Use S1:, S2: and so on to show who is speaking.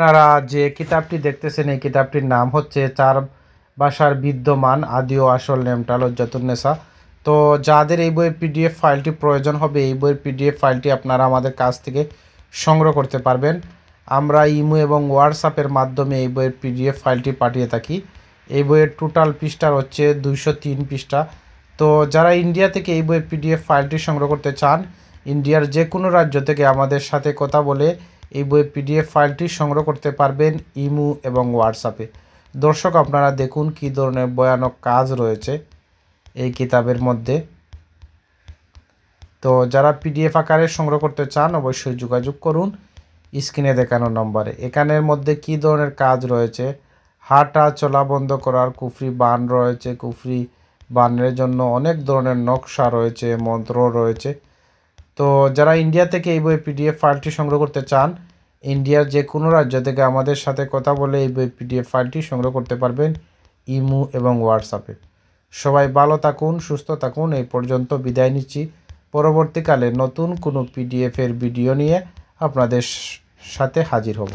S1: আপনারা যে কিতাবটি দেখতেছেন এই কিতাবটির নাম হচ্ছে চার ভাষার বিদ্যমান আদি ও আসল নেমটা লজ্জাতুন্নেসা। তো যাদের এই বইয়ের পিডিএফ ফাইলটি প্রয়োজন হবে এই বইয়ের পিডিএফ ফাইলটি আপনারা আমাদের কাছ থেকে সংগ্রহ করতে পারবেন। আমরা ইমো এবং হোয়াটসঅ্যাপের মাধ্যমে এই বইয়ের পিডিএফ ফাইলটি পাঠিয়ে থাকি। এই বইয়ের টোটাল পৃষ্ঠা হচ্ছে 203 পৃষ্ঠা। তো যারা ইন্ডিয়া থেকে এই বইয়ের পিডিএফ ফাইলটি সংগ্রহ করতে চান, ইন্ডিয়ার যে কোনো রাজ্য থেকে আমাদের সাথে কথা বলে এই বইয়ের পিডিএফ ফাইলটি সংগ্রহ করতে পারবেন ইমো এবং হোয়াটসঅ্যাপে। দর্শক, আপনারা দেখুন কী ধরনের ভয়ানক কাজ রয়েছে এই কিতাবের মধ্যে। তো যারা পিডিএফ আকারে সংগ্রহ করতে চান অবশ্যই যোগাযোগ করুন স্ক্রিনে দেখানো নম্বরে। এখানের মধ্যে কী ধরনের কাজ রয়েছে, হাঁটা চলা বন্ধ করার কুফরি বান রয়েছে, কুফরি বানের জন্য অনেক ধরনের নকশা রয়েছে, মন্ত্র রয়েছে। তো যারা ইন্ডিয়া থেকে এই বই পিডিএফ ফাইলটি সংগ্রহ করতে চান, ইন্ডিয়ার যে কোনো রাজ্য থেকে আমাদের সাথে কথা বলে এই বই পিডিএফ ফাইলটি সংগ্রহ করতে পারবেন ইমো এবং হোয়াটসঅ্যাপে। সবাই ভালো থাকুন, সুস্থ থাকুন। এই পর্যন্ত বিদায় নিচ্ছি। পরবর্তীকালে নতুন কোনো পিডিএফের ভিডিও নিয়ে আপনাদের সাথে হাজির হব।